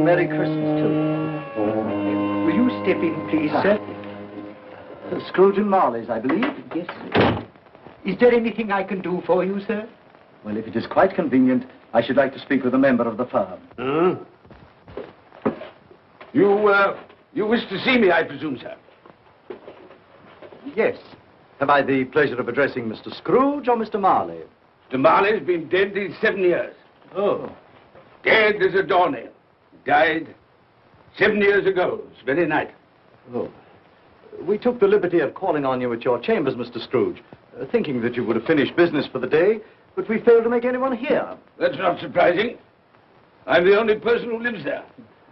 Merry Christmas to you. Will you step in, please, sir? Scrooge and Marley's, I believe. Yes, sir. Is there anything I can do for you, sir? Well, if it is quite convenient, I should like to speak with a member of the firm. You wish to see me, I presume, sir? Yes. Have I the pleasure of addressing Mr. Scrooge or Mr. Marley? Mr. Marley's been dead these 7 years. Oh. Dead as a doornail. Died 7 years ago, this very night. Oh. We took the liberty of calling on you at your chambers, Mr. Scrooge, thinking that you would have finished business for the day, but we failed to make anyone here. That's not surprising. I'm the only person who lives there.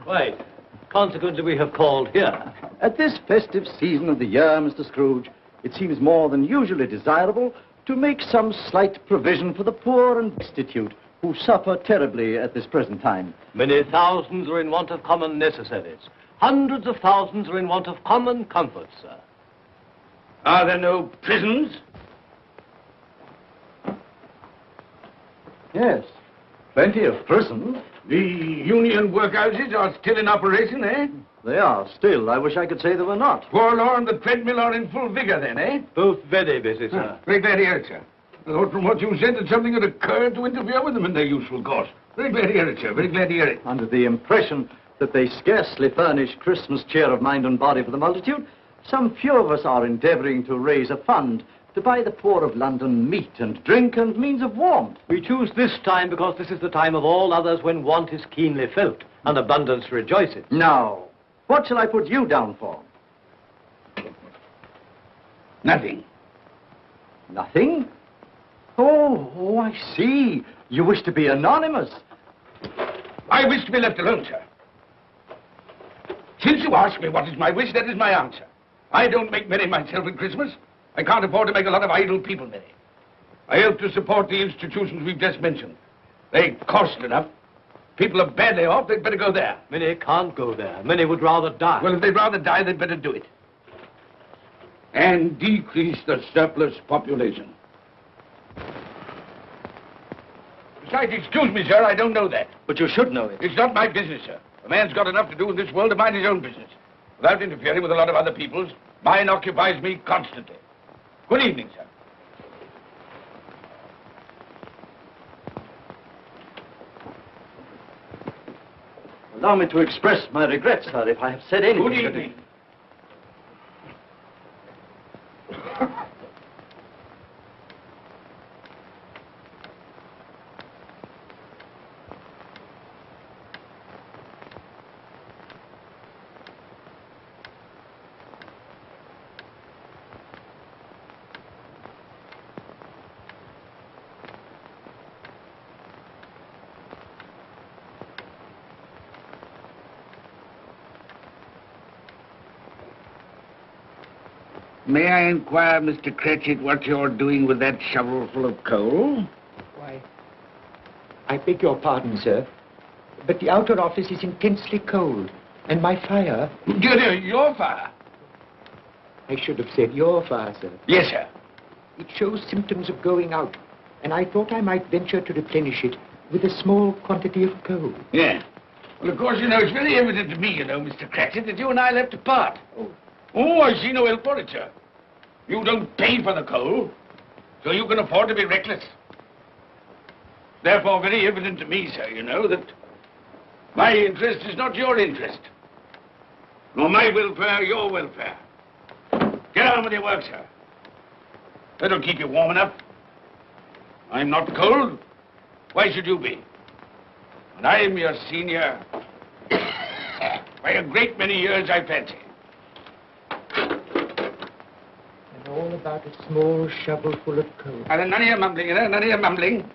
Right. Consequently, we have called here. At this festive season of the year, Mr. Scrooge, it seems more than usually desirable to make some slight provision for the poor and destitute who suffer terribly at this present time. Many thousands are in want of common necessaries. Hundreds of thousands are in want of common comforts, sir. Are there no prisons? Yes, plenty of prisons. The union workhouses are still in operation, eh? They are still. I wish I could say they were not. Forlorn and the treadmill are in full vigor then, eh? Both very busy, sir. Very glad to hear it, sir. I thought from what you said that something had occurred to interfere with them in their useful course. Very glad to hear it, sir. Very glad to hear it. Under the impression that they scarcely furnish Christmas cheer of mind and body for the multitude, some few of us are endeavoring to raise a fund to buy the poor of London meat and drink and means of warmth. We choose this time because this is the time of all others when want is keenly felt and abundance rejoices. Now, what shall I put you down for? Nothing. Nothing? Oh, I see. You wish to be anonymous. I wish to be left alone, sir. Since you ask me what is my wish, that is my answer. I don't make merry myself at Christmas. I can't afford to make a lot of idle people merry. I help to support the institutions we've just mentioned. They cost enough. People are badly off, they'd better go there. Many can't go there. Many would rather die. Well, if they'd rather die, they'd better do it. And decrease the surplus population. Besides, excuse me, sir, I don't know that. But you should know it. It's not my business, sir. A man's got enough to do in this world to mind his own business. Without interfering with a lot of other people's, mine occupies me constantly. Good evening, sir. Allow me to express my regrets, sir, if I have said anything. Good evening. May I inquire, Mr. Cratchit, what you're doing with that shovel full of coal? Why, I beg your pardon, sir, but the outer office is intensely cold, and my fire... Dear, your fire? I should have said your fire, sir. Yes, sir. It shows symptoms of going out, and I thought I might venture to replenish it with a small quantity of coal. Yeah. Well, of course, it's very evident to me, Mr. Cratchit, that you and I left apart. Oh, I see no help for it, sir. You don't pay for the coal, so you can afford to be reckless. Therefore, very evident to me, sir, that my interest is not your interest. Nor my welfare, your welfare. Get on with your work, sir. That'll keep you warm enough. I'm not cold. Why should you be? And I'm your senior by a great many years, I fancy. And all about a small shovel full of coal. And none of your mumbling, you know, none of your mumbling.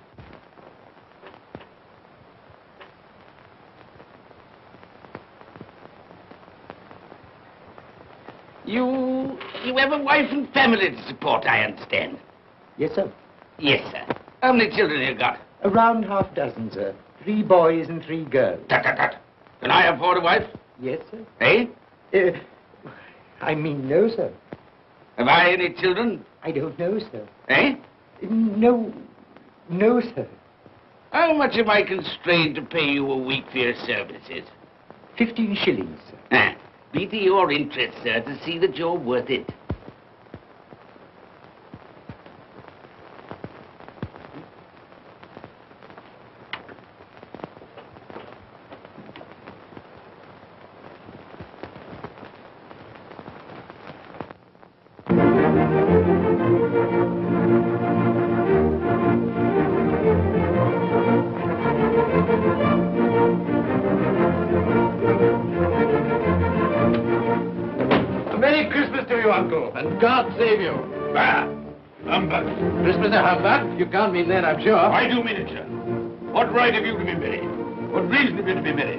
You have a wife and family to support, I understand. Yes, sir. Yes, sir. How many children have you got? Around half dozen, sir. 3 boys and 3 girls. Tut, tut, tut. Can I afford a wife? Yes, sir. Eh? I mean, no, sir. Have I any children? I don't know, sir. Eh? No, sir. How much am I constrained to pay you a week for your services? 15 shillings, sir. Ah, be to your interest, sir, to see that you're worth it. Merry Christmas to you, Uncle, and God save you. Ah, humbug. Christmas a humbug? You can't mean that, I'm sure. I do mean it, sir. What right have you to be merry? What reason have you to be merry?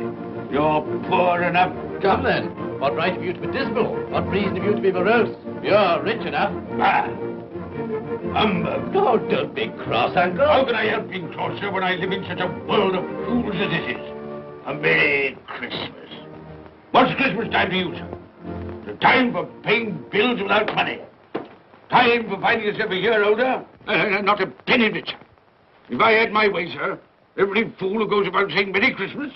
You're poor enough. Come then. What right have you to be dismal? What reason have you to be morose? You're rich enough. Ah, humbug. Oh, don't be cross, Uncle. How can I help being cross, sir, when I live in such a world of fools as this is? A Merry Christmas. What's Christmas time to you, sir? The time for paying bills without money. Time for finding yourself a year older? Not a penny of it, sir. If I had my way, sir, every fool who goes about saying Merry Christmas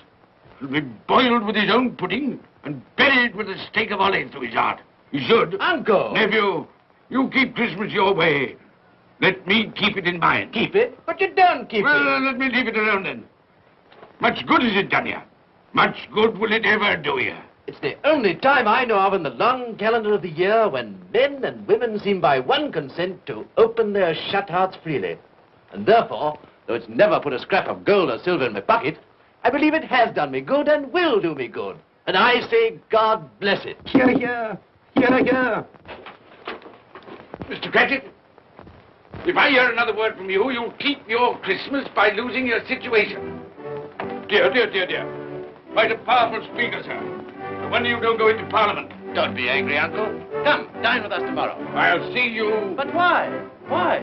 should be boiled with his own pudding and buried with a stake of olive through his heart. He should. Uncle! Nephew, you keep Christmas your way. Let me keep it in mine. Keep it? But you don't keep Well, it. let me leave it alone then. Much good has it done you? Much good will it ever do you? It's the only time I know of in the long calendar of the year when men and women seem by one consent to open their shut hearts freely. And therefore, though it's never put a scrap of gold or silver in my pocket, I believe it has done me good and will do me good. And I say, God bless it. Hear, hear. Hear, hear. Mr. Cratchit, if I hear another word from you, you'll keep your Christmas by losing your situation. Dear, dear, dear, dear. Quite a powerful speaker, sir. No wonder you don't go into Parliament. Don't be angry, Uncle. Come, dine with us tomorrow. I'll see you... But why? Why?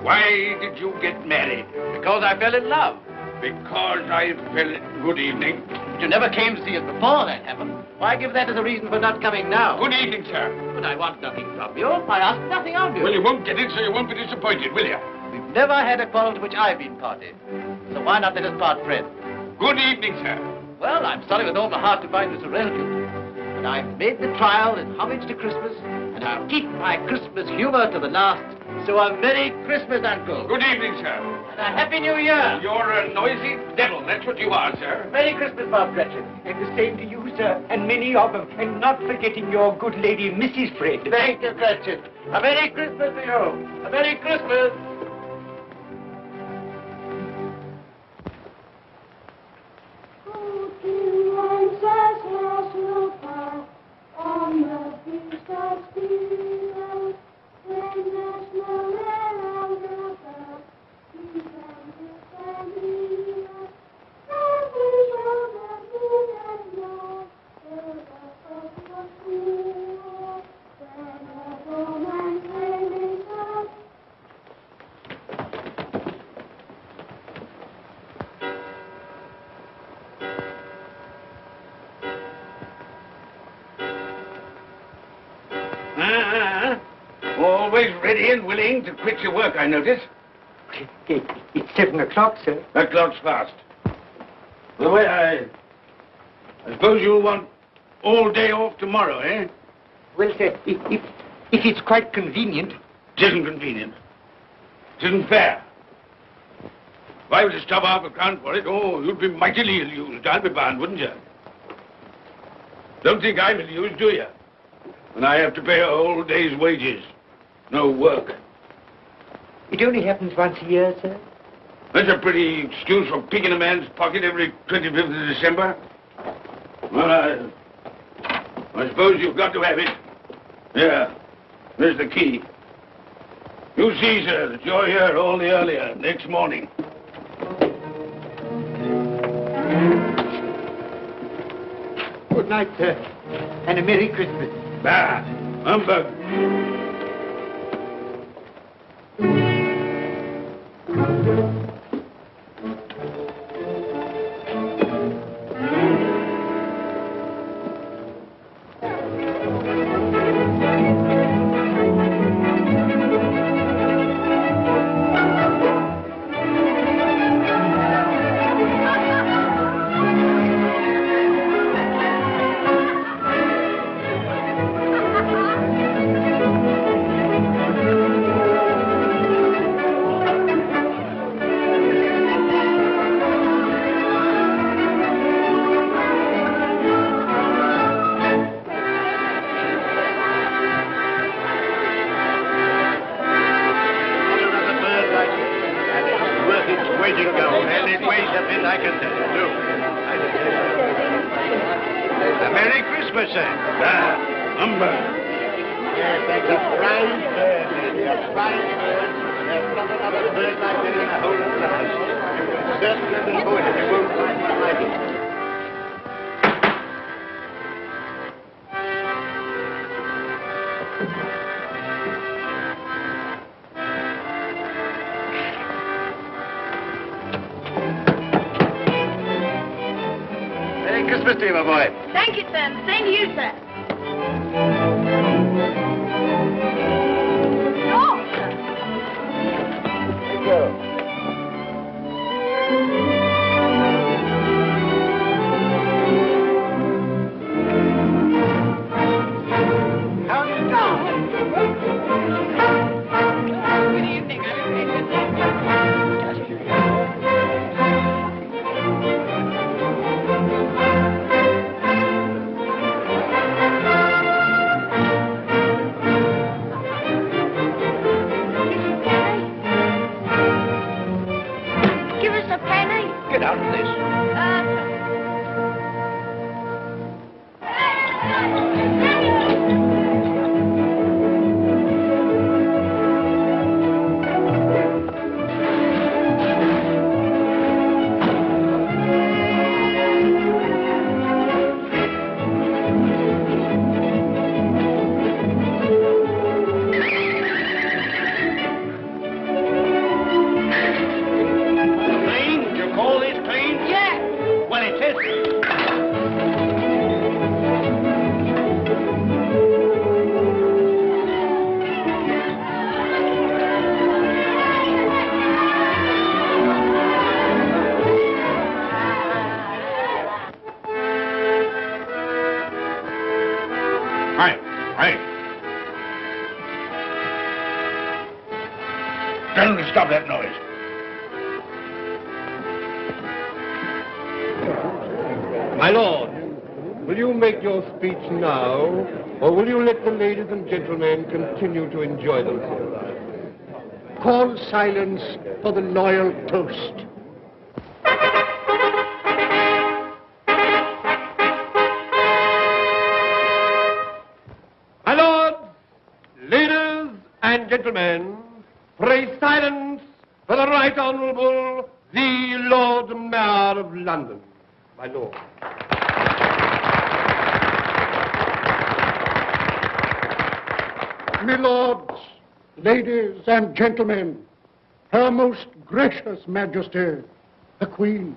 Why did you get married? Because I fell in love. Because I fell... Good evening. But you never came to see us before that happened. Why give that as a reason for not coming now? Good evening, sir. But I want nothing from you. I ask nothing of you. Well, you won't get it, so you won't be disappointed, will you? We've never had a quarrel to which I've been party. So why not let us part friends? Good evening, sir. Well, I'm sorry with all my heart to find this a relative. But I've made the trial in homage to Christmas, and I'll keep my Christmas humor to the last. So a Merry Christmas, Uncle. Good evening, sir. And a Happy New Year. You're a noisy devil, that's what you are, sir. Merry Christmas, Bob Cratchit. And the same to you, sir, and many of them. And not forgetting your good lady, Mrs. Fred. Thank you, Cratchit. A Merry Christmas to you. A Merry Christmas. Always ready and willing to quit your work, I notice. It's 7 o'clock, sir. That clock's fast. Well, I suppose you'll want all day off tomorrow, eh? Well, sir, if it's quite convenient. It isn't convenient. It isn't fair. If I were to stop half a crown for it, oh, you'd be mightily ill-used, I'll be bound, wouldn't you? Don't think I'm ill-used, do you? and I have to pay a whole day's wages. No work. It only happens once a year, sir. That's a pretty excuse for picking a man's pocket every 25th of December. Well, I suppose you've got to have it. Yeah, there's the key. You see, sir, that you're here all the earlier next morning. Good night, sir, and a Merry Christmas. Bah, humbug. Christmas to you, my boy. Thank you, sir. Same to you, sir. Oh, sir. Thank you. How do you do? Good evening. Get out of this. Tell them to stop that noise. My lord, will you make your speech now, or will you let the ladies and gentlemen continue to enjoy themselves? Call silence for the loyal toast. My lords, ladies and gentlemen, pray silence for the Right Honourable the Lord Mayor of London. My lord. My lords, ladies and gentlemen, Her Most Gracious Majesty, the Queen.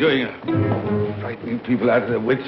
doing? Frightening people out of their wits.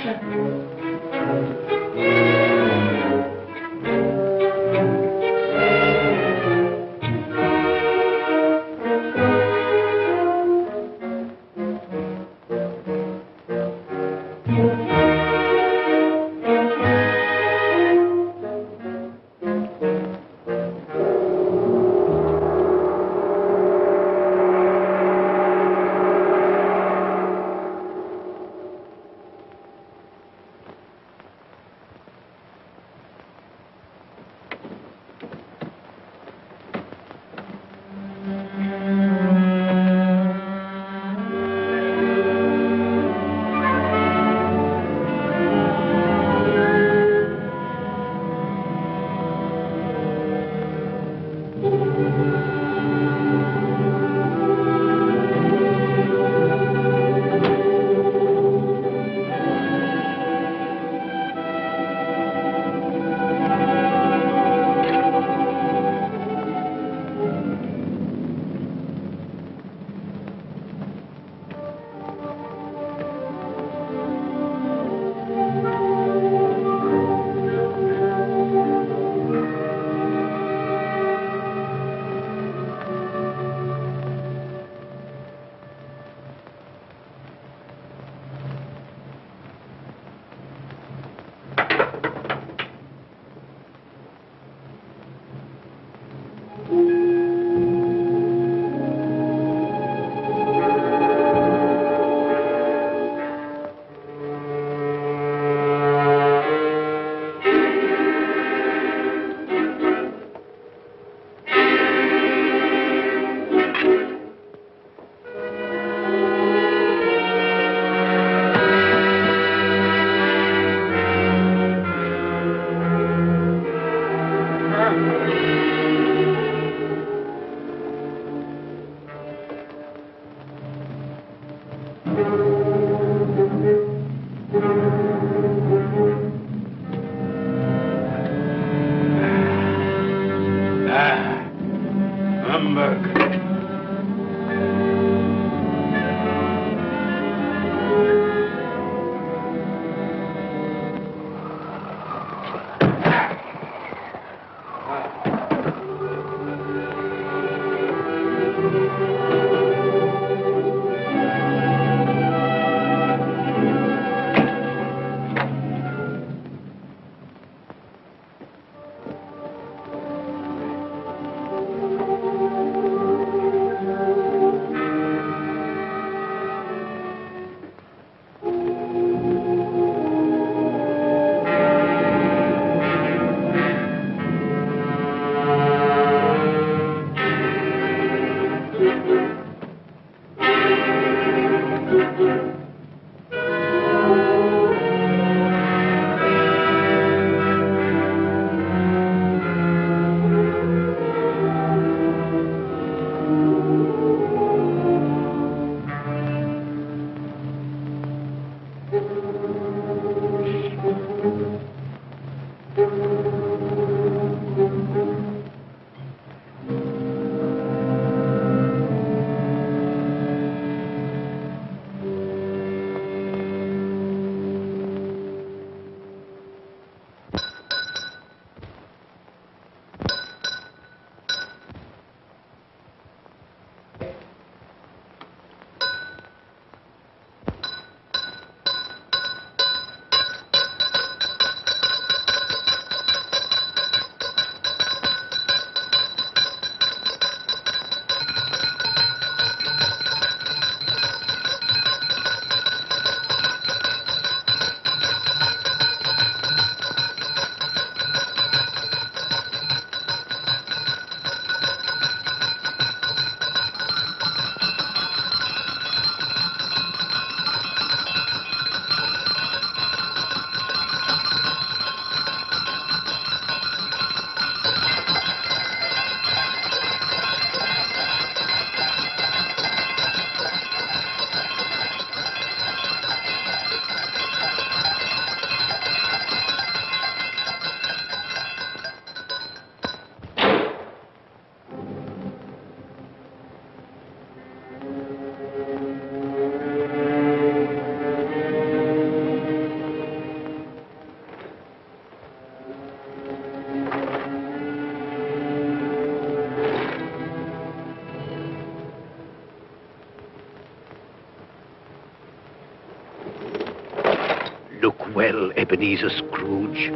Look well, Ebenezer Scrooge,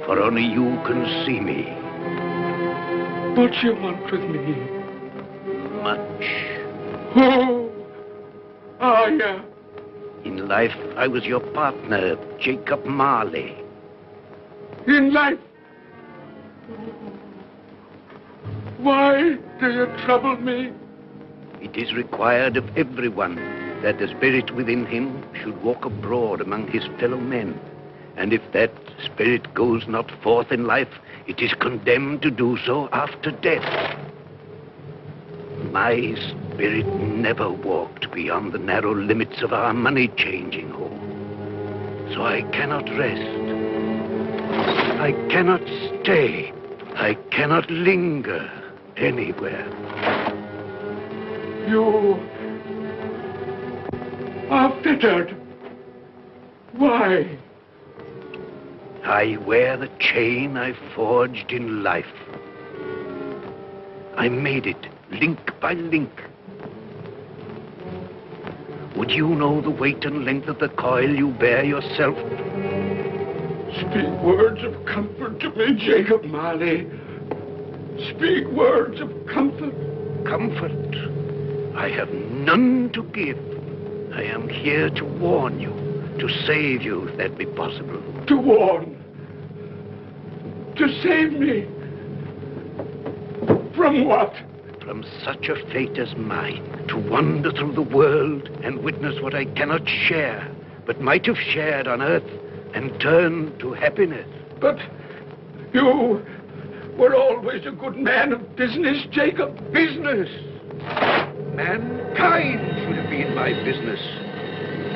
for only you can see me. What you want with me? Much. Oh, yeah. In life, I was your partner, Jacob Marley. In life? Why do you trouble me? It is required of everyone that the spirit within him should walk abroad among his fellow men. And if that spirit goes not forth in life, it is condemned to do so after death. My spirit never walked beyond the narrow limits of our money-changing hall. So I cannot rest. I cannot stay. I cannot linger anywhere. You are fettered. Why? I wear the chain I forged in life. I made it link by link. Would you know the weight and length of the coil you bear yourself? Speak words of comfort to me, Jacob Marley. Speak words of comfort. Comfort? I have none to give. I am here to warn you, to save you, if that be possible. To warn? To save me? From what? From such a fate as mine, to wander through the world and witness what I cannot share, but might have shared on earth and turn to happiness. But you were always a good man of business, Jacob. Business? Mankind should have been my business.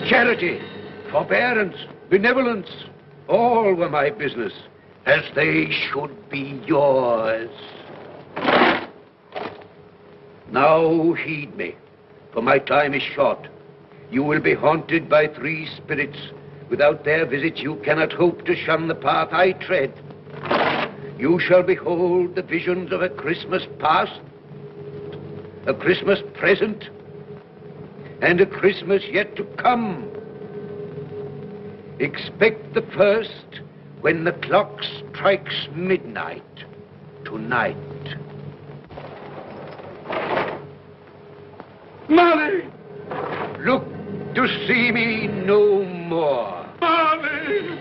Charity, forbearance, benevolence, all were my business, as they should be yours. Now heed me, for my time is short. You will be haunted by 3 spirits. Without their visits, you cannot hope to shun the path I tread. You shall behold the visions of a Christmas past, a Christmas present, and a Christmas yet to come. Expect the first when the clock strikes midnight tonight. Marley! Look to see me no more. Marley!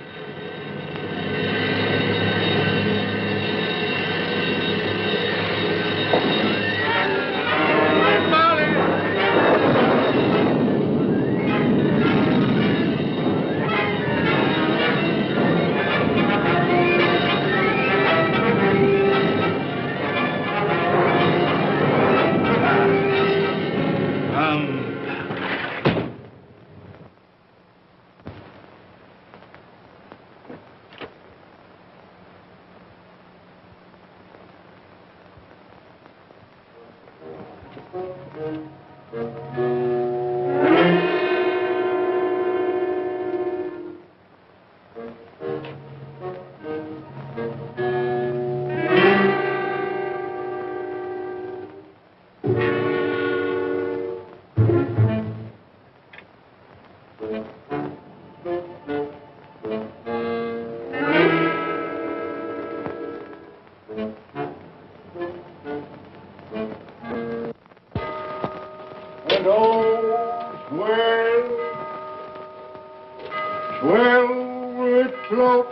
And all's well, with clock,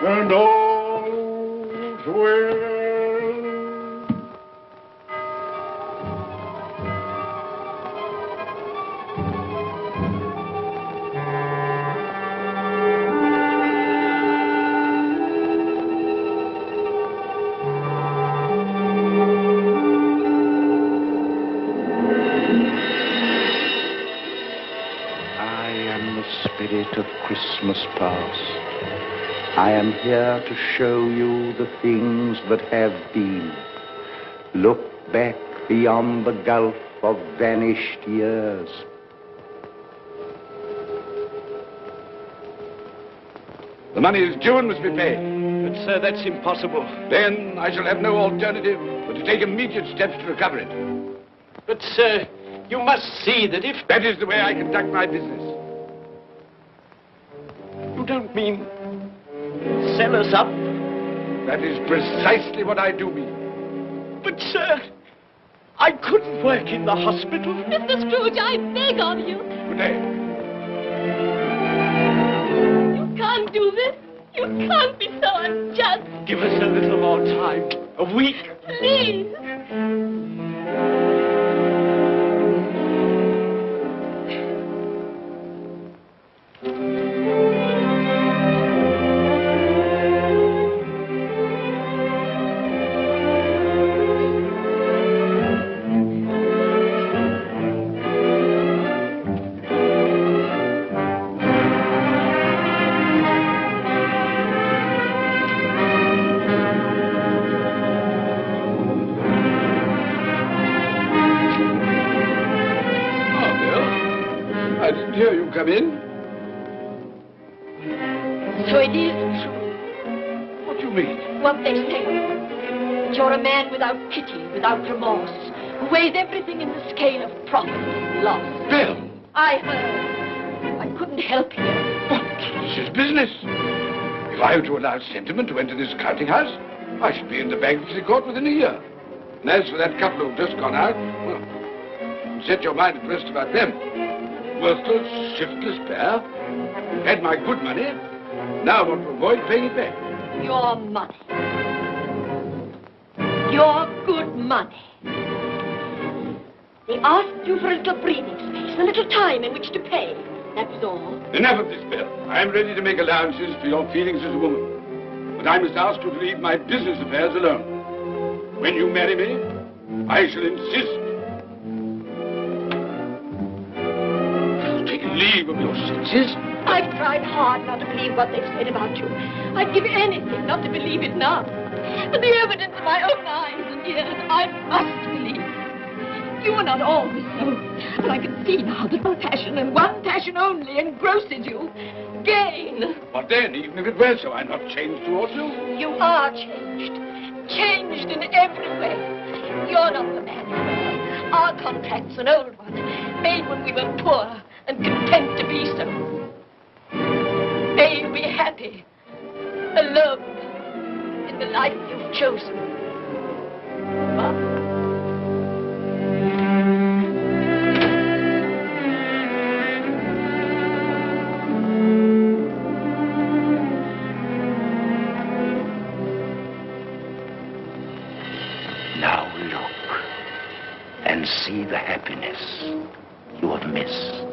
and all's well. Spirit of Christmas past, I am here to show you the things that have been. Look back beyond the gulf of vanished years. The money is due and must be paid. But, sir, that's impossible. Then I shall have no alternative but to take immediate steps to recover it. But, sir, you must see that if... That is the way I conduct my business. don't mean sell us up? That is precisely what I do mean. But, sir, I couldn't work in the hospital. Mr. Scrooge, I beg of you. Good day. You can't do this. You can't be so unjust. Give us a little more time. A week. Please. I didn't hear you come in. So it is true. What do you mean? What they say. That you're a man without pity, without remorse, who weighs everything in the scale of profit and loss. Bill! I heard. I couldn't help you. But this is business. If I were to allow sentiment to enter this counting house, I should be in the bankruptcy court within a year. And as for that couple who've just gone out, well, set your mind at rest about them. Worthless, shiftless pair. Had my good money. Now I want to avoid paying it back. Your money. Your good money. They asked you for a little breathing space, a little time in which to pay. That was all. Enough of this, Bill. I am ready to make allowances for your feelings as a woman. But I must ask you to leave my business affairs alone. When you marry me, I shall insist. Take leave of your senses. I've tried hard not to believe what they've said about you. I'd give anything not to believe it now. But the evidence of my own eyes and ears, I must believe. You were not always so. But I can see now that one passion and one passion only engrosses you. Gain. What then? Even if it were so, I'm not changed towards you. You are changed. Changed in every way. You're not the man you were. Our contract's an old one, made when we were poor and content to be so. May you be happy, alone, in the life you've chosen. Now look and see the happiness you have missed.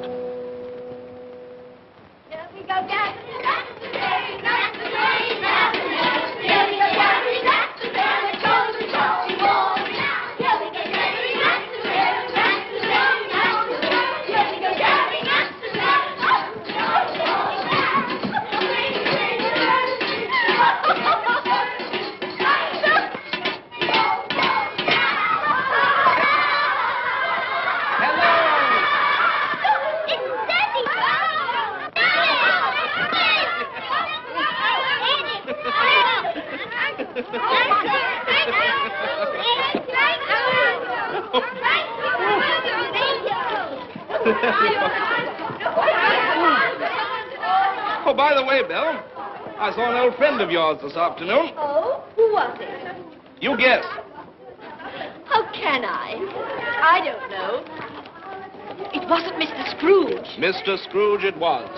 Here we go, Jack. Oh, by the way, Bill, I saw an old friend of yours this afternoon. Oh? Who was it? You guess. How can I? I don't know. It wasn't Mr. Scrooge. Mr. Scrooge it was.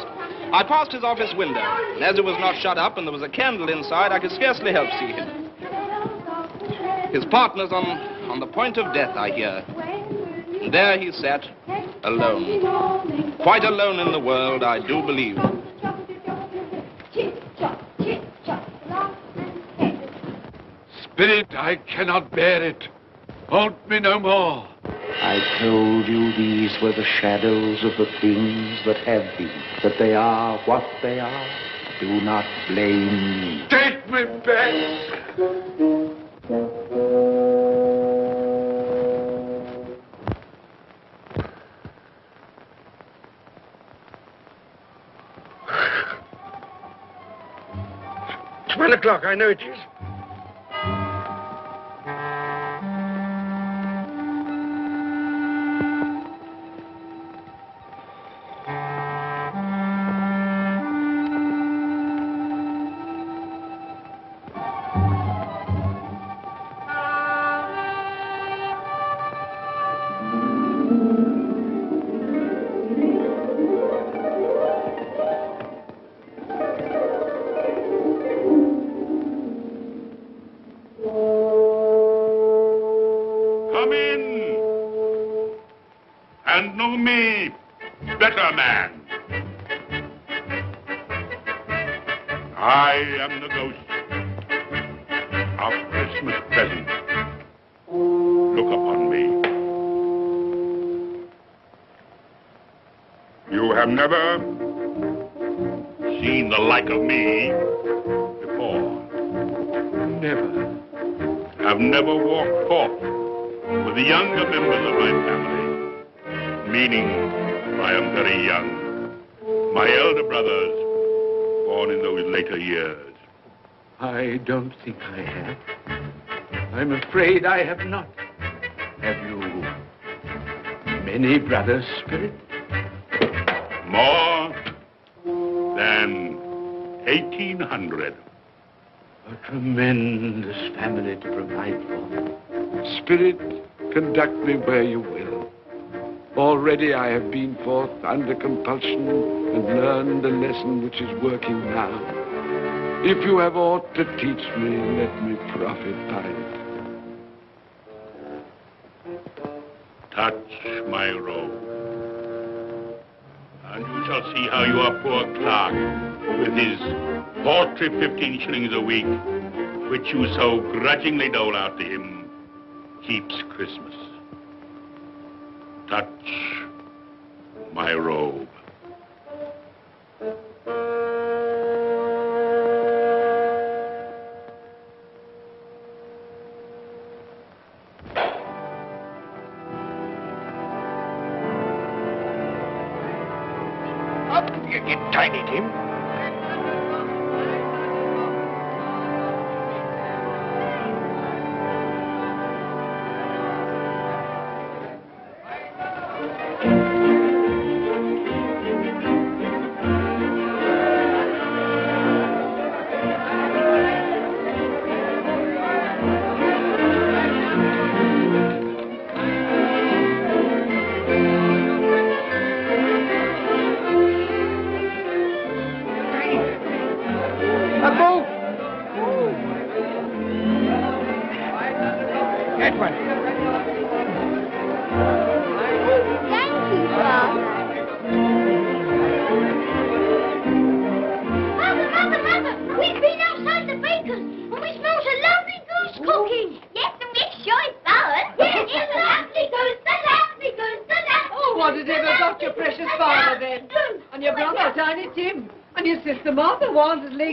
I passed his office window, and as it was not shut up and there was a candle inside, I could scarcely help see him. His partner's on the point of death, I hear. And there he sat, alone. Quite alone in the world, I do believe. Spirit, I cannot bear it. Haunt me no more. I told you these were the shadows of the things that have been, that they are what they are. Do not blame me. Take me back. It's 1 o'clock, I know it is. Come in and know me better, man. I am the ghost of Christmas present. Look upon me. You have never seen the like of me before. Never. I've never walked forth with the younger members of my family, meaning I am very young. My elder brothers, born in those later years. I don't think I have. I'm afraid I have not. Have you many brothers, Spirit? More than 1,800. A tremendous family to provide for. Spirit, conduct me where you will. Already I have been forth under compulsion and learned the lesson which is working now. If you have aught to teach me, let me profit by it. Touch my robe, and you shall see how your poor clerk, with his paltry 15 shillings a week, which you so grudgingly dole out to him, keeps Christmas. Touch my robe. Up you get, Tiny Tim.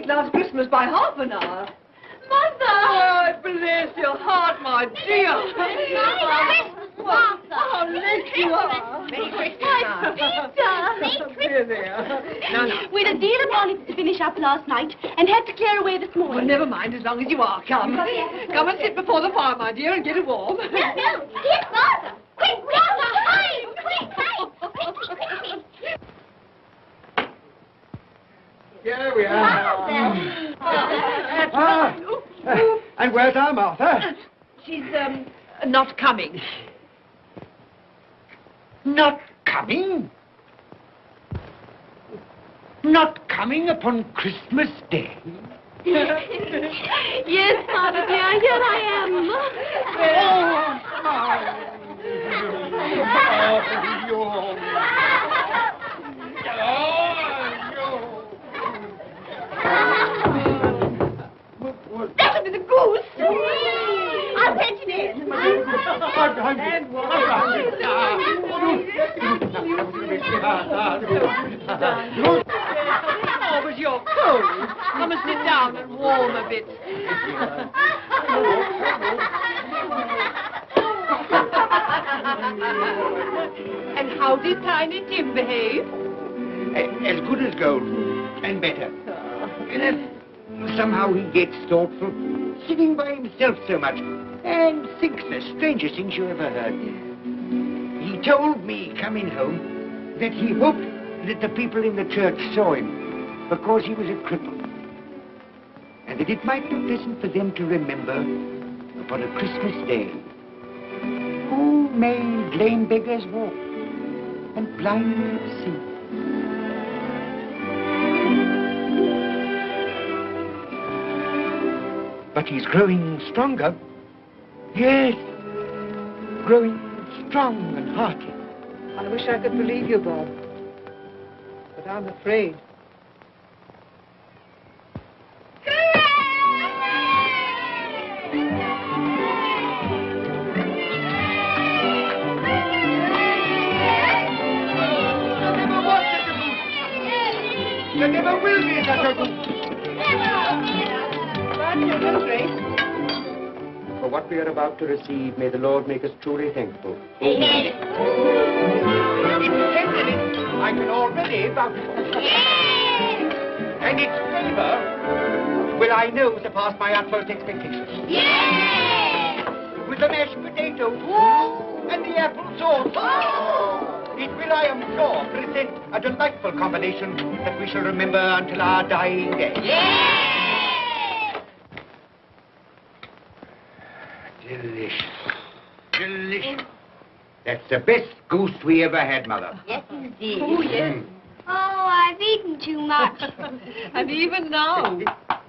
Last Christmas by half an hour. Mother! Oh, bless your heart, my dear. Merry Christmas, Martha. How late you are. Merry Christmas, Peter. Dear, dear. No. We had a deal of bonnets to finish up last night and had to clear away this morning. Well, never mind, as long as you are. Come. Come and sit before the fire, my dear, and get it warm. No. Here's Martha. Quick, Martha, hide. Quick. Here we are. And where's our Martha? She's, not coming. Not coming? Not coming upon Christmas Day? Yes, Father dear, here I That'll be the goose. I'll fetch it in. Oh, but you're cold. Come and sit down and warm a bit. And how did Tiny Tim behave? As good as gold, and better. Somehow he gets thoughtful, sitting by himself so much, and thinks the strangest things you ever heard. He told me, coming home, that he hoped that the people in the church saw him, because he was a cripple, and that it might be pleasant for them to remember, upon a Christmas day, who made lame beggars walk and blind men see. But he's growing stronger. Yes, growing strong and hearty. I wish I could believe you, Bob. But I'm afraid. There never will be such a goose. For what we are about to receive, may the Lord make us truly thankful. Amen. Its tenderness I can already vouch for. And its flavor will I know surpass my utmost expectations. With the mashed potato and the apple sauce. It will, I am sure, present a delightful combination that we shall remember until our dying day. Delicious. Delicious. That's the best goose we ever had, Mother. Yes, indeed. Oh, yes. Oh, I've eaten too much. And even now,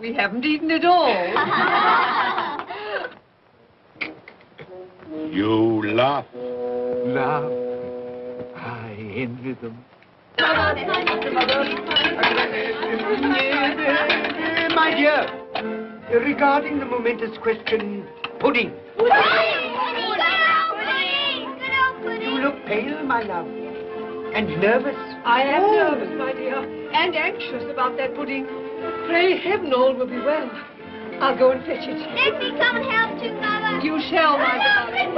we haven't eaten it all. You laugh. Laugh. I envy them. My dear, regarding the momentous question, pudding. You look pale, my love, and nervous. I am nervous, my dear, and anxious about that pudding. Pray heaven all will be well. I'll go and fetch it. Let me come and help too, Mother. You shall, my darling.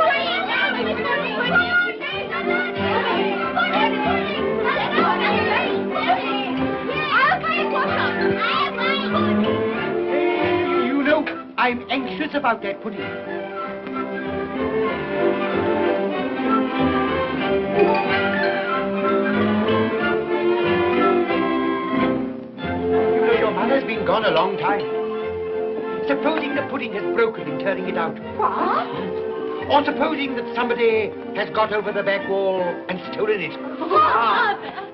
You know, I'm anxious about that pudding. You know, your mother's been gone a long time. Supposing the pudding has broken in turning it out. What? Or supposing that somebody has got over the back wall and stolen it. Father.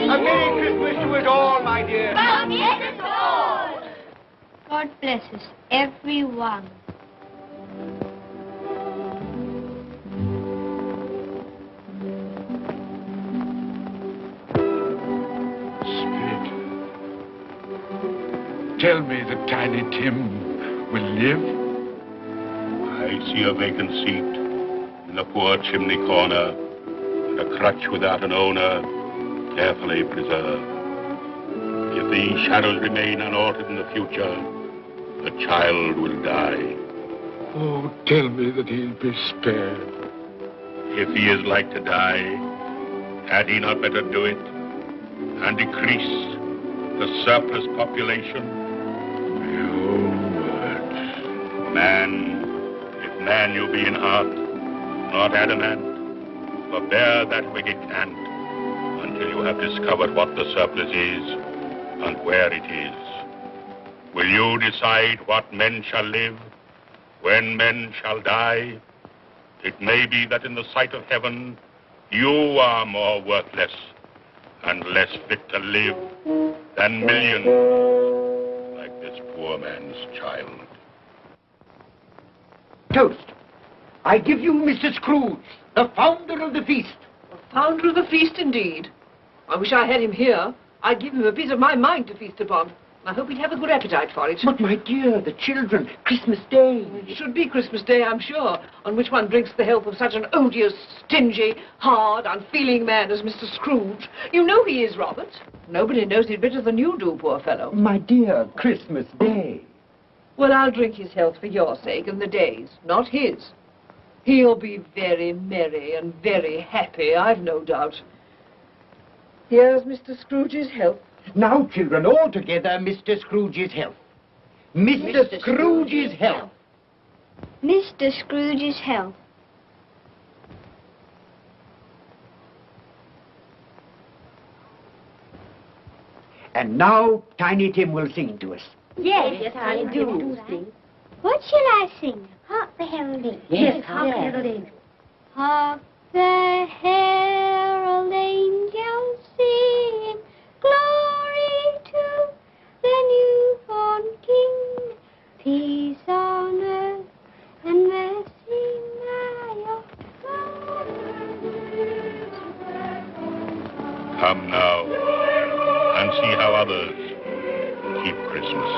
A Merry Christmas to us all, my dear. God bless us, everyone. Spirit, tell me that Tiny Tim will live. I see a vacant seat in a poor chimney corner, and a crutch without an owner, carefully preserved. If these shadows remain unaltered in the future, the child will die. Oh, tell me that he'll be spared. If he is like to die, had he not better do it and decrease the surplus population? Your words. Man, if man you be in heart, not adamant, forbear that wicked cant until you have discovered what the surplus is and where it is. Will you decide what men shall live, when men shall die? It may be that in the sight of heaven, you are more worthless and less fit to live than millions like this poor man's child. Toast. I give you Mr. Scrooge, the founder of the feast. The founder of the feast, indeed. I wish I had him here. I'd give him a piece of my mind to feast upon. I hope he'd have a good appetite for it. But, my dear, the children, Christmas Day. It should be Christmas Day, I'm sure, on which one drinks the health of such an odious, stingy, hard, unfeeling man as Mr. Scrooge. You know he is, Robert. Nobody knows it better than you do, poor fellow. My dear, Christmas Day. Well, I'll drink his health for your sake and the day's, not his. He'll be very merry and very happy, I've no doubt. Here's Mr. Scrooge's health. Now, children, all together, Mr. Scrooge's health. Mr. Scrooge's health. Mr. Scrooge's health. And now Tiny Tim will sing to us. Yes, I do sing. What shall I sing? Hark the heralding. Yes, hark the heralding. Hark the herald angels sing, glory to the newborn King, peace on earth and mercy nigh of God. Come now and see how others keep Christmas.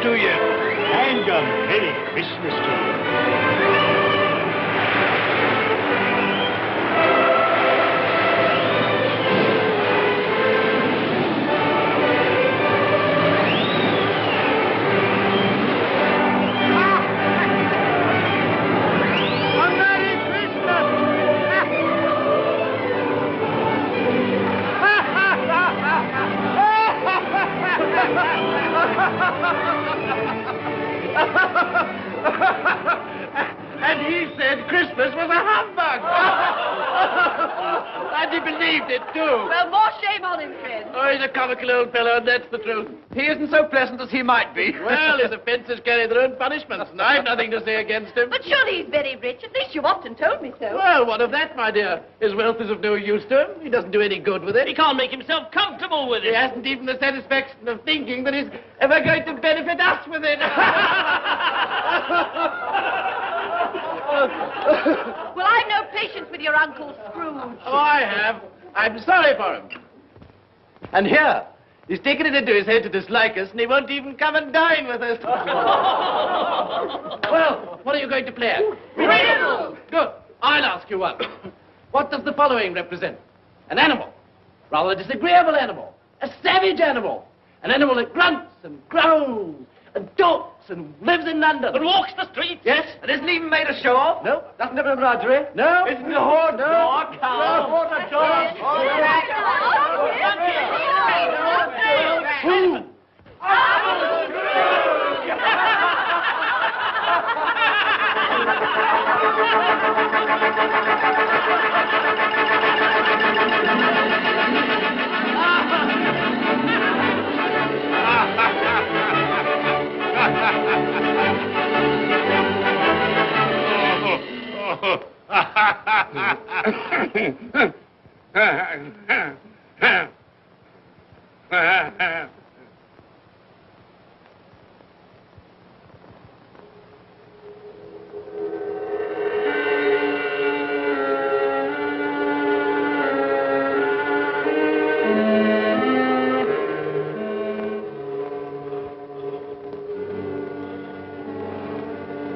To you. And a Merry Christmas to you. And he said Christmas was a humbug. And he believed it, too. Well, more shame on him, friend. Oh, he's a comical old fellow, and that's the truth. He isn't so pleasant as he might be. Well, his offences carry their own punishments, and I've nothing to say against him. But surely he's very rich. At least you often told me so. Well, what of that, my dear? His wealth is of no use to him. He doesn't do any good with it. He can't make himself comfortable with He it. hasn't even the satisfaction of thinking that he's ever going to benefit us with it. Well, I've no patience with your Uncle Scrooge. Oh, I have. I'm sorry for him. And here, he's taken it into his head to dislike us, and he won't even come and dine with us. Well, what are you going to play at? Riddles! Good. I'll ask you one. What does the following represent? An animal. Rather a disagreeable animal. A savage animal. An animal that grunts and growls and talks and lives in London. And walks the streets. Yes. And isn't even made of show? No. Doesn't have embroidery? No. Isn't a horse? No. Nor cow. No. Who?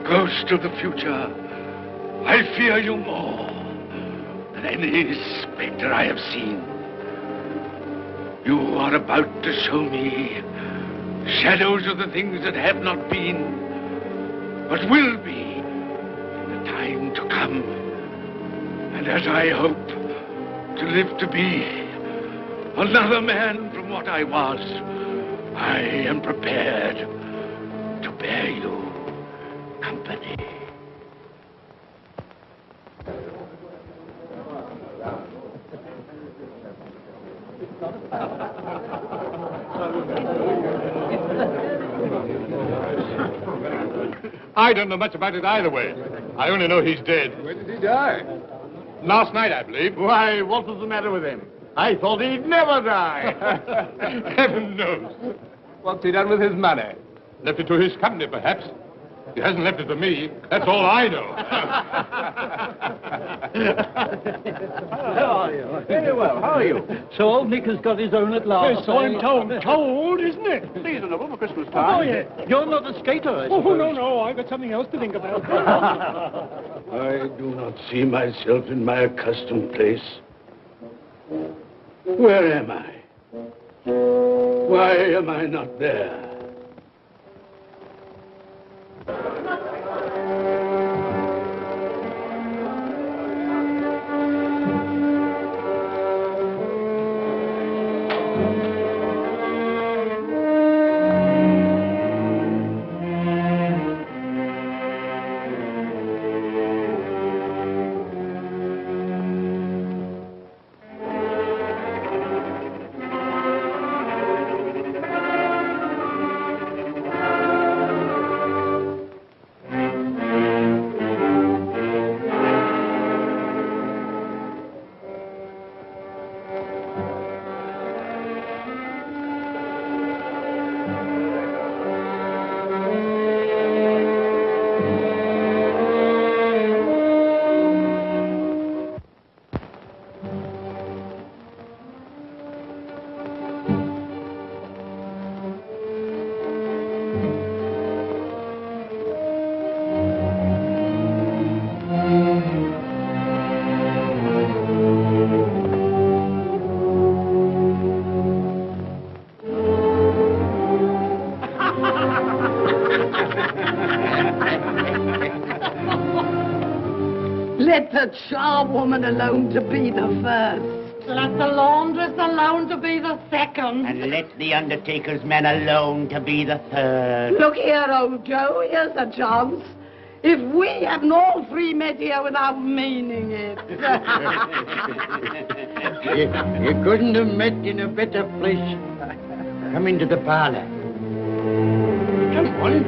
Ghost of the future, I fear you more than any spectre I have seen. You are about to show me shadows of the things that have not been, but will be in the time to come. And as I hope to live to be another man from what I was, I am prepared to bear you company. I don't know much about it either way. I only know he's dead. Where did he die? Last night, I believe. Why, what was the matter with him? I thought he'd never die. Heaven knows. What's he done with his money? Left it to his company, perhaps. He hasn't left it to me. That's all I know. How are you? Very well. How are you? So old Nick has got his own at last. Yes, so I'm told. Cold, isn't it? Seasonable for Christmas time. Oh, yeah. You're not a skater, I suppose. Oh, no. I've got something else to think about. I do not see myself in my accustomed place. Where am I? Why am I not there? Let the charwoman alone to be the first. Let the laundress alone to be the second. And let the undertaker's man alone to be the third. Look here, old Joe, here's a chance. If we hadn't all three met here without meaning it. You couldn't have met in a better place. Come into the parlor. Come on.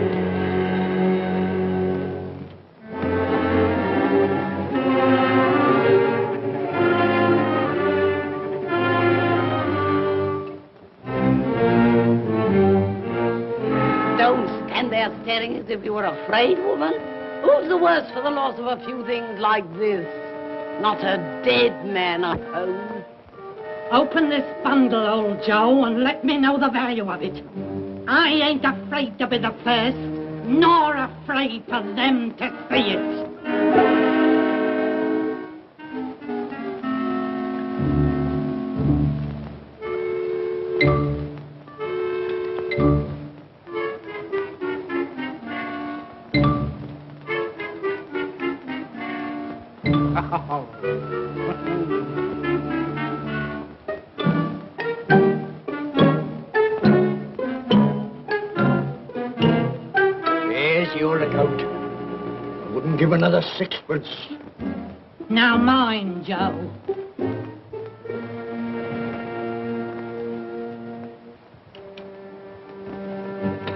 Staring as if you were afraid, woman? Who's the worse for the loss of a few things like this? Not a dead man, I hope. Open this bundle, old Joe, and let me know the value of it. I ain't afraid to be the first, nor afraid for them to see it. There's your account. I wouldn't give another sixpence. Now mind, Joe.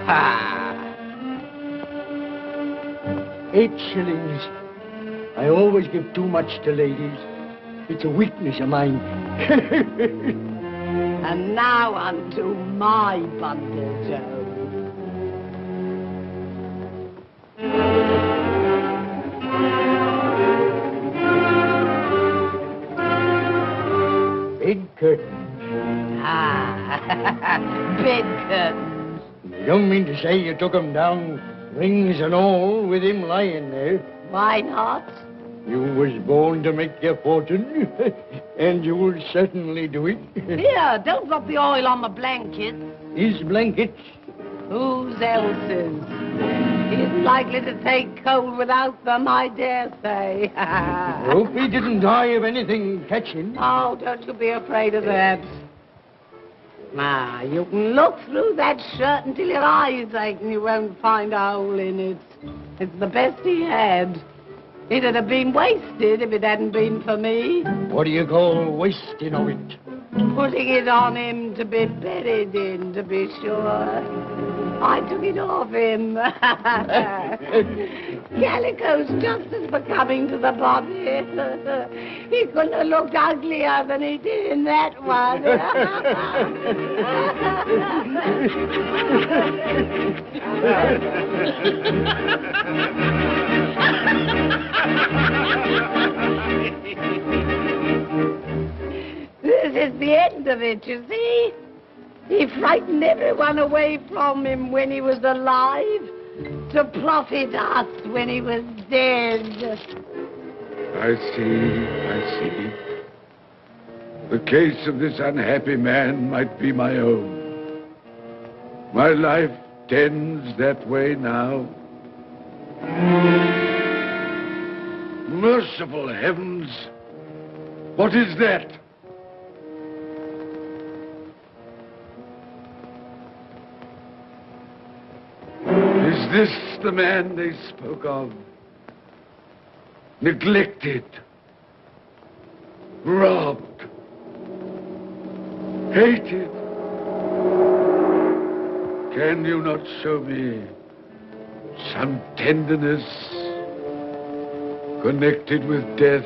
Ha! 8 shillings. I always give too much to ladies. It's a weakness of mine. And now unto my bundle, Joe. Bed curtains. Ah, bed curtains. You don't mean to say you took 'em down, rings and all, with him lying there? Why not? You was born to make your fortune, and you will certainly do it. Here, don't drop the oil on the blankets. His blankets? Whose else's? He isn't likely to take cold without them, I dare say. Hope he didn't die of anything catching. Oh, don't you be afraid of that. Now, you can look through that shirt until your eyes ache and you won't find a hole in it. It's the best he had. It'd have been wasted if it hadn't been for me. What do you call wasting of it? Putting it on him to be buried in, to be sure. I took it off him. Calico's just as becoming to the body. He couldn't have looked uglier than he did in that one. This is the end of it, you see. He frightened everyone away from him when he was alive to profit us when he was dead. I see. The case of this unhappy man might be my own. My life tends that way now. Merciful heavens! What is that? Is this the man they spoke of? Neglected, robbed, hated. Can you not show me some tenderness connected with death?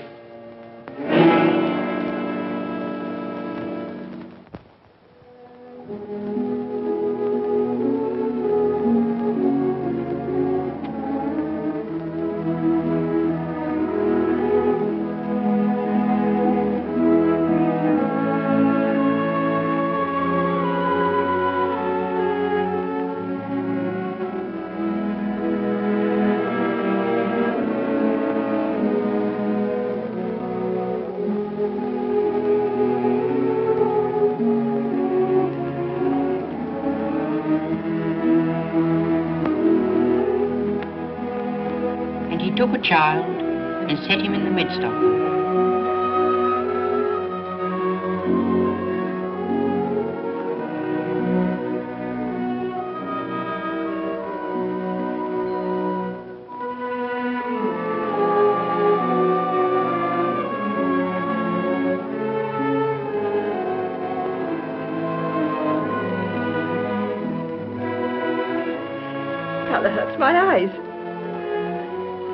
Took a child and set him in the midst of them. Colour hurts my eyes.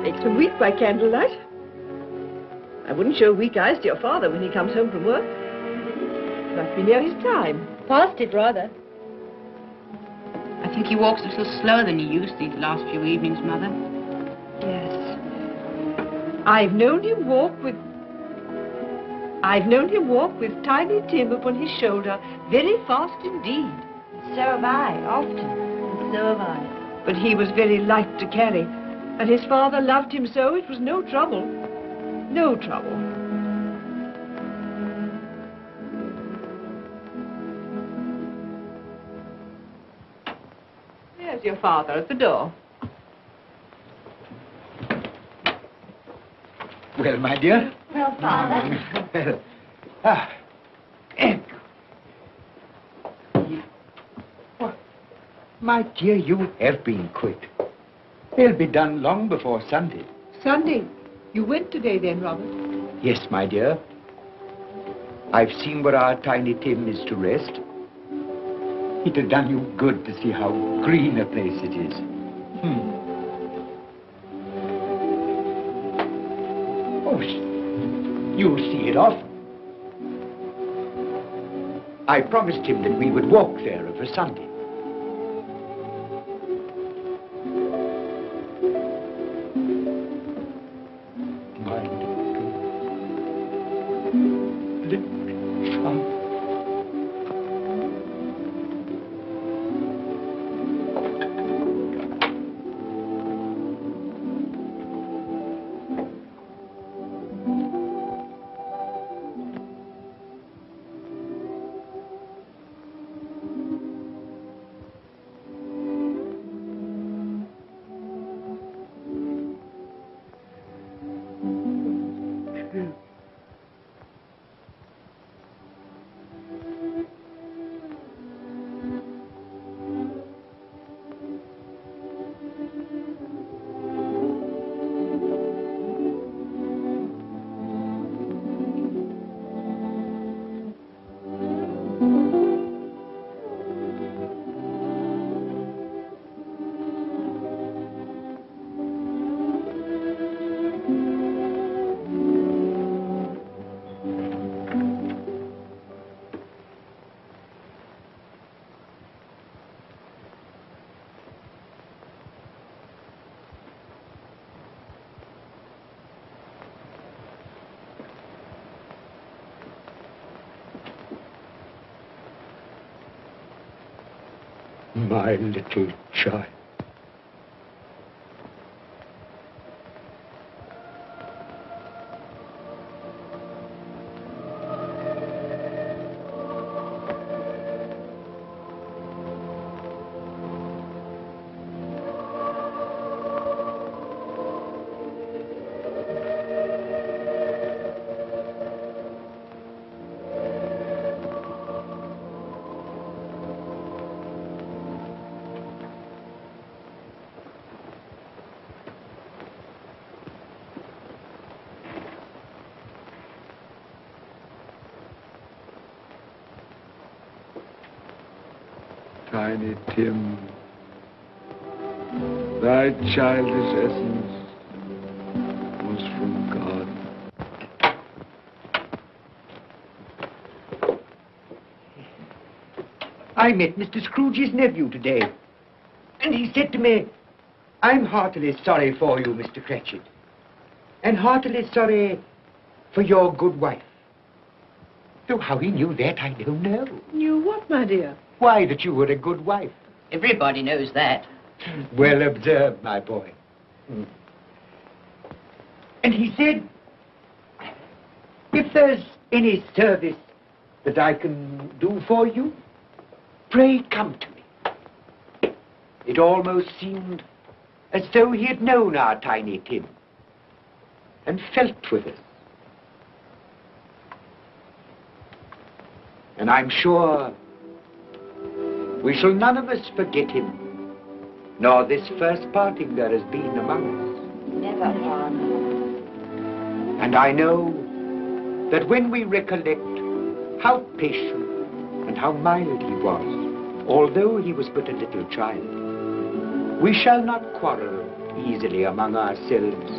Makes me weep by candlelight. I wouldn't show weak eyes to your father when he comes home from work. It must be near his time. Past it, rather. I think he walks a little slower than he used these last few evenings, Mother. Yes. I've known him walk with Tiny Tim upon his shoulder very fast indeed. So have I, often. So have I. But he was very light to carry. And his father loved him so it was no trouble. No trouble. There's your father at the door. Well, my dear. Well, Father. Well, my dear, you have been quick. They'll be done long before Sunday. Sunday? You went today then, Robert? Yes, my dear. I've seen where our Tiny Tim is to rest. It'll done you good to see how green a place it is. Oh, you'll see it off. I promised him that we would walk there of a Sunday. My little child. Tiny Tim, thy childish essence was from God. I met Mr. Scrooge's nephew today, and he said to me, I'm heartily sorry for you, Mr. Cratchit, and heartily sorry for your good wife. Though how he knew that, I don't know. Knew what, my dear? Why, that you were a good wife. Everybody knows that. Well observed, my boy. And he said, if there's any service that I can do for you, pray come to me. It almost seemed as though he had known our Tiny Tim and felt with us. And I'm sure we shall none of us forget him, nor this first parting there has been among us. Never, Father. And I know that when we recollect how patient and how mild he was, although he was but a little child, we shall not quarrel easily among ourselves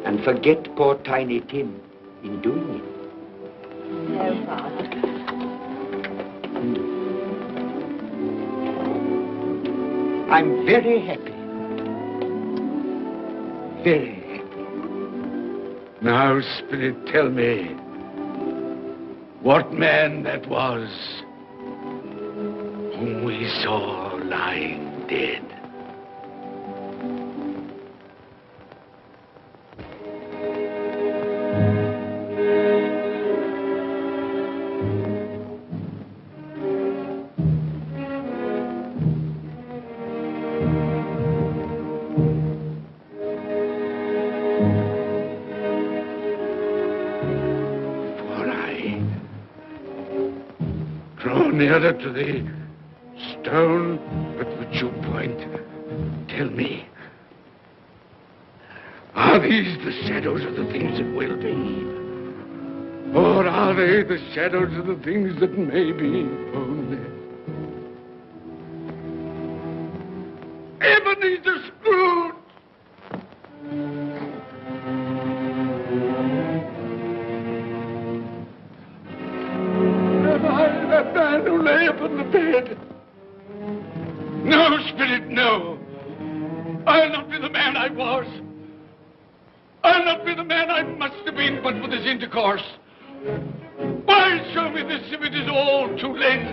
and forget poor Tiny Tim in doing it. No, Father. I'm very happy. Very happy. Now, Spirit, tell me what man that was whom we saw lying dead. Nearer to the stone at which you point. Tell me, are these the shadows of the things that will be? Or are they the shadows of the things that may be only? Ebenezer Scrooge! That man who lay upon the bed. No, Spirit, no. I'll not be the man I was. I'll not be the man I must have been but for this intercourse. Why show me this if it is all too late?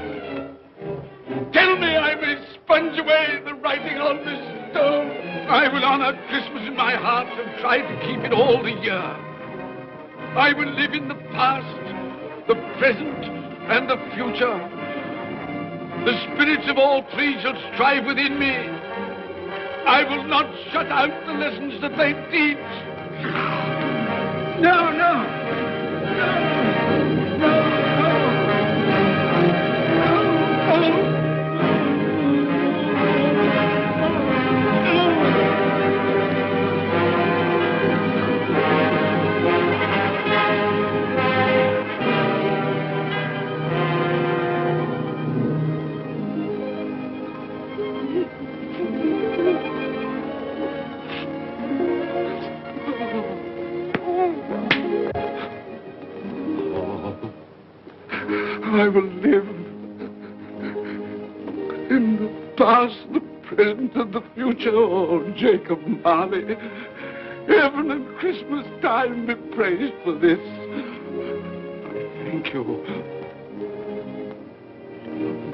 Tell me I may sponge away the writing on this stone. I will honor Christmas in my heart and try to keep it all the year. I will live in the past, the present, and the future. The spirits of all three shall strive within me. I will not shut out the lessons that they teach. No, no. No, no, no. No, no. I will live in the past, the present, and the future. Oh, Jacob Marley, heaven and Christmas time be praised for this. I thank you.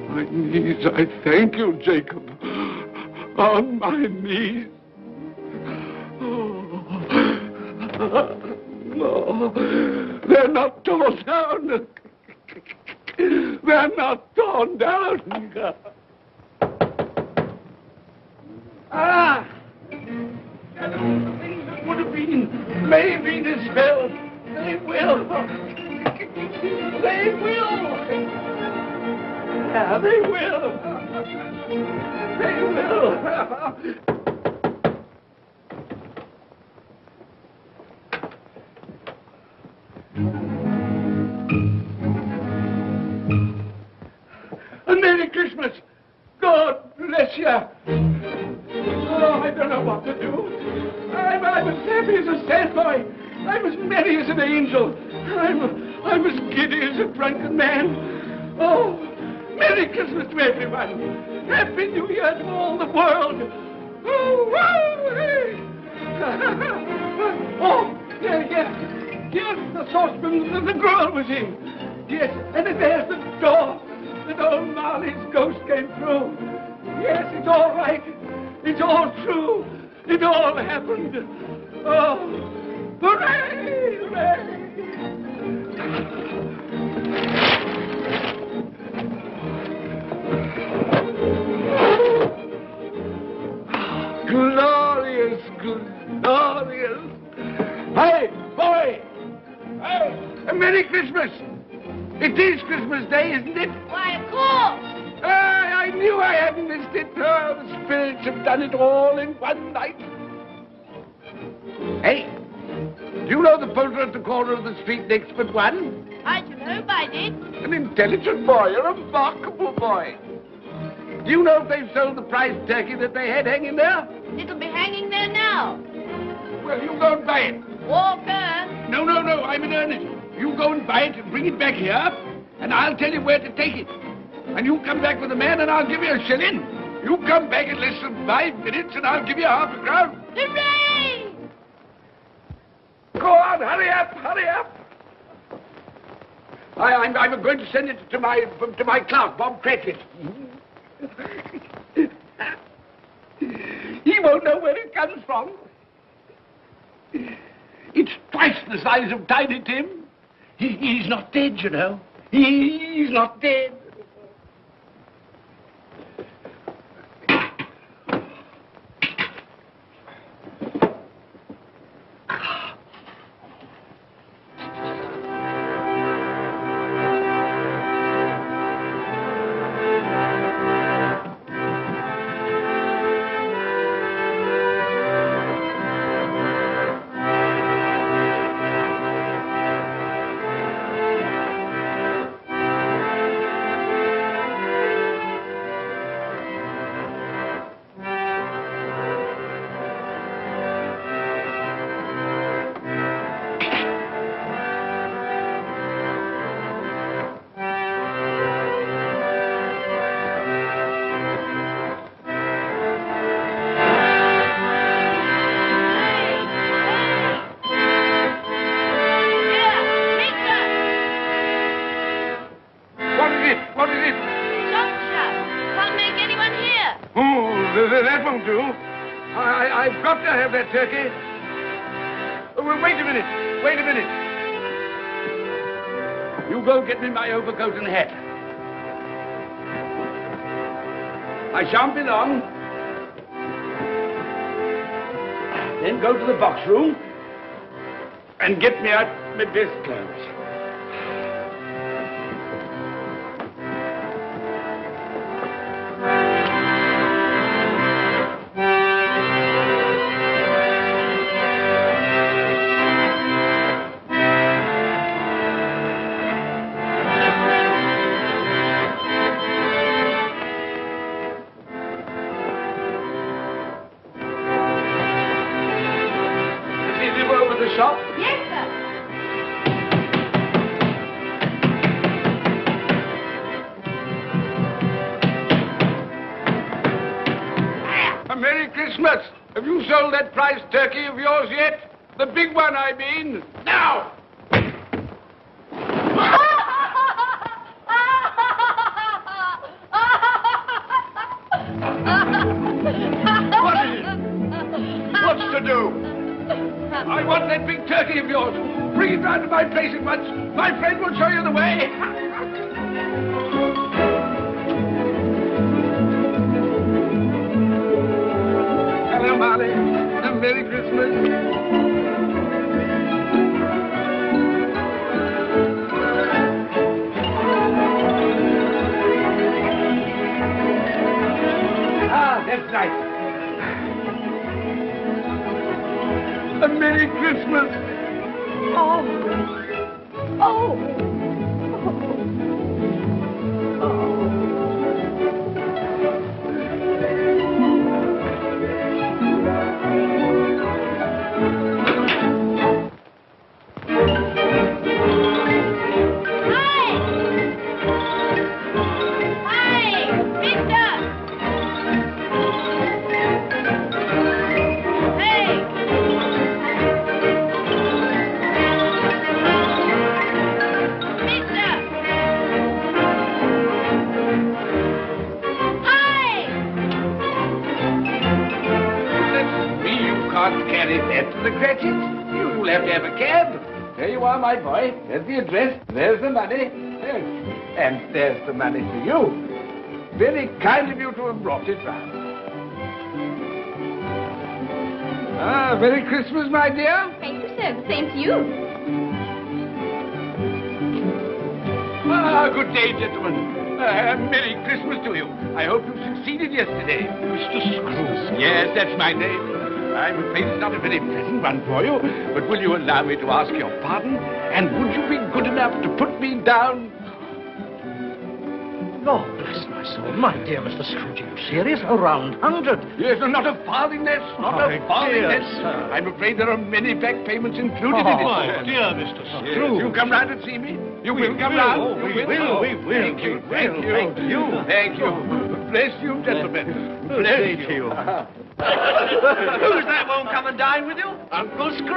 my knees, I thank you, Jacob. On my knees. No, they're not torn down. They're not torn down. Ah! Things that would have been maybe dispelled. They will. They will. Yeah, they will. They will. And Merry Christmas. God bless you. Oh, I don't know what to do. I'm as happy as a sandboy. I'm as merry as an angel. I'm as giddy as a drunken man. Oh, Merry Christmas to everyone. Happy New Year to all the world. Oh, wow, hey. Oh, yeah. Here's the saucepan that the girl was in. Yes, and there's the door that old Marley's ghost came through. Yes, it's all right. It's all true. It all happened. Oh, hooray, hooray. Glorious, glorious. Hey, boy. Hey, a Merry Christmas. It is Christmas Day, isn't it? Why, of course. I knew I hadn't missed it. Oh, the spirits have done it all in one night. Hey, do you know the poulterer at the corner of the street next but one? I should hope I did. An intelligent boy, a remarkable boy. Do you know if they've sold the prize turkey that they had hanging there? It'll be hanging there now. Well, you go and buy it. Walker. No, I'm in earnest. You go and buy it and bring it back here, and I'll tell you where to take it. And you come back with a man, and I'll give you a shilling. You come back in less than 5 minutes, and I'll give you half a crown. Hooray! Go on, hurry up. I'm going to send it to my clerk, Bob Cratchit. He won't know where it comes from. It's twice the size of Tiny Tim. He's not dead, you know. He's not dead. That won't do. I've got to have that turkey. Oh, well, wait a minute. You go get me my overcoat and hat. I shan't be long. Then go to the box room and get me out my best clothes. Have you sold that prize turkey of yours yet? The big one, I mean. Now! to do? I want that big turkey of yours. Bring it round to my place at once. My friend will show you the way. Hello, Molly. And Merry Christmas. That's right. A Merry Christmas. Oh. Oh. You'll have to have a cab. There you are, my boy. There's the address. There's the money. And there's the money for you. Very kind of you to have brought it round. Merry Christmas, my dear. Thank you, sir. The same to you. Good day, gentlemen. Merry Christmas to you. I hope you succeeded yesterday. Mr. Scrooge. Yes, that's my name. I'm afraid it's not a very pleasant one for you, but will you allow me to ask your pardon? And would you be good enough to put me down? Lord bless my soul. My dear Mr. Scrooge, are you serious? A round 100? Yes, and not a farthing less. Not a farthing less. I'm afraid there are many back payments included in it. My dear Mr. Scrooge. Yes, you come round and see me. You will come round. Oh, we will. Thank you. Thank you. Thank you. Bless you, gentlemen. Bless you. Who's that won't come and dine with you? Uncle Scrooge.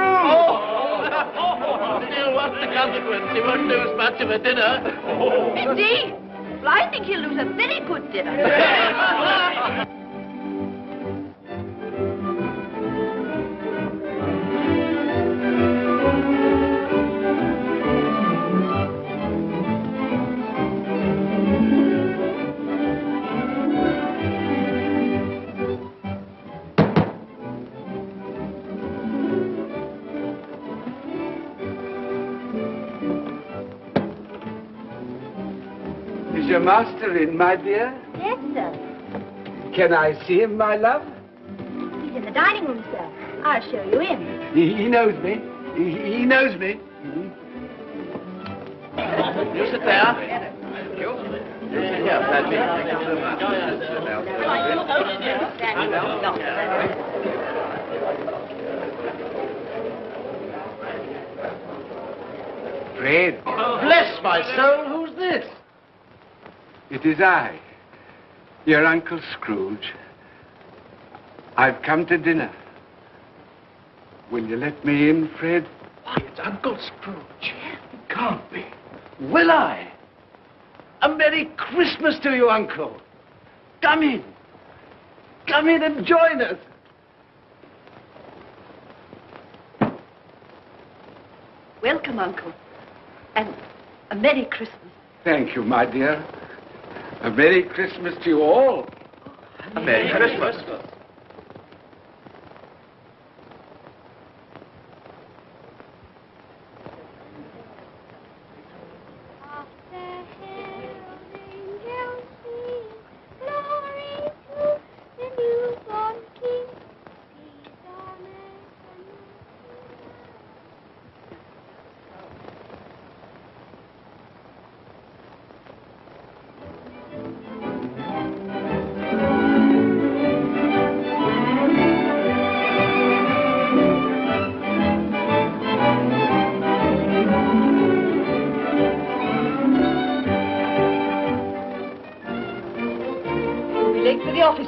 Still, what's the consequence? He won't lose much of a dinner. Indeed. Well, I think he'll lose a very good dinner. Is your master in, my dear? Yes, sir. Can I see him, my love? He's in the dining room, sir. I'll show you in. He knows me. He knows me. You sit there. Thank you. Here, Paddy. Thank you so much. Fred. Bless my soul, who's this? It is I, your Uncle Scrooge. I've come to dinner. Will you let me in, Fred? Why, it's Uncle Scrooge. It can't be. Will I? A Merry Christmas to you, Uncle. Come in. Come in and join us. Welcome, Uncle. And a Merry Christmas. Thank you, my dear. A Merry Christmas to you all. A Merry Christmas.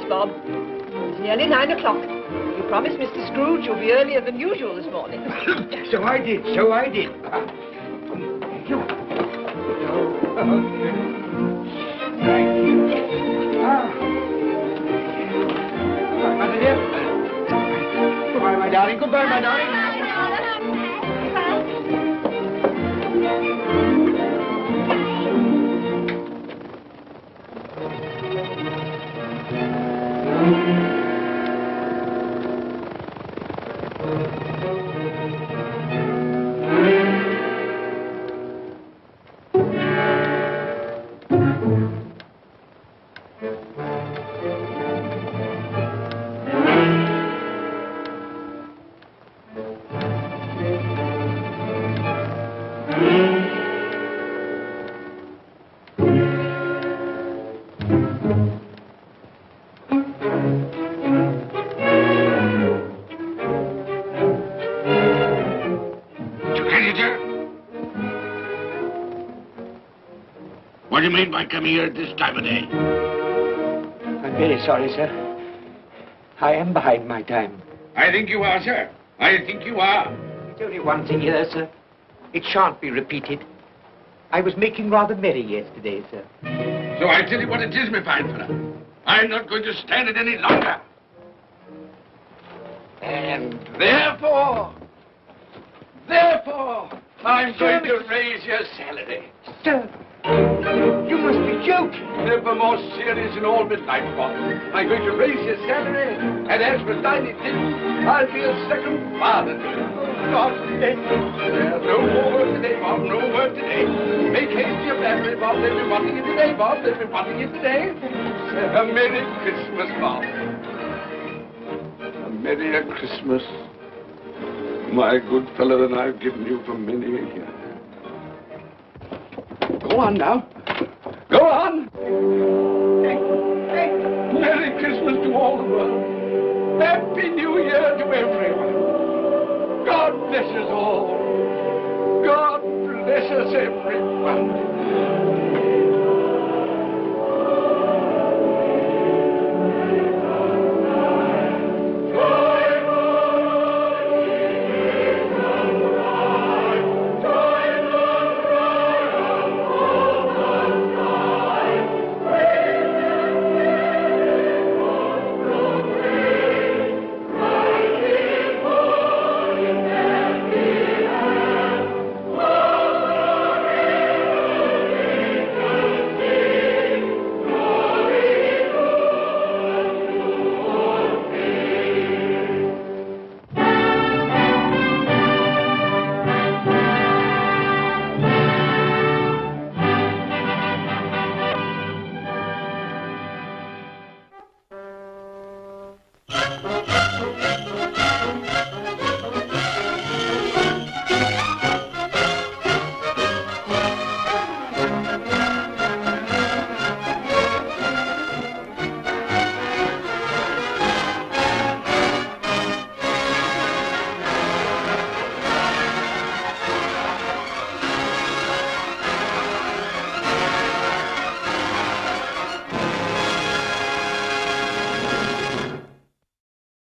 Bob. It's nearly 9 o'clock. You promised Mr. Scrooge you'll be earlier than usual this morning. So I did. Thank you. Thank you. Goodbye, my dear. Goodbye, my darling. darling. Goodbye, my darling. What do you mean by coming here at this time of day? I'm very sorry, sir. I am behind my time. I think you are, sir. I think you are. It's only once a year, sir. It shan't be repeated. I was making rather merry yesterday, sir. So I'll tell you what it is, my fine fellow. I'm not going to stand it any longer. And therefore, I'm going to raise your salary. Sir, you must be joking. Never more serious in all my life, Bob. I'm going to raise your salary, and as for tiny things, I'll be a second father to you. God bless you. No more word today, Bob. No word today. Make haste to your family, Bob. They'll be wanting you today, Bob. They'll be wanting you today. A Merry Christmas, Bob. A Merry Christmas, my good fellow, that I've given you for many a year. Go on now. Go on. Merry Christmas to all the world. Happy New Year to everyone. God bless us all. God bless us everyone.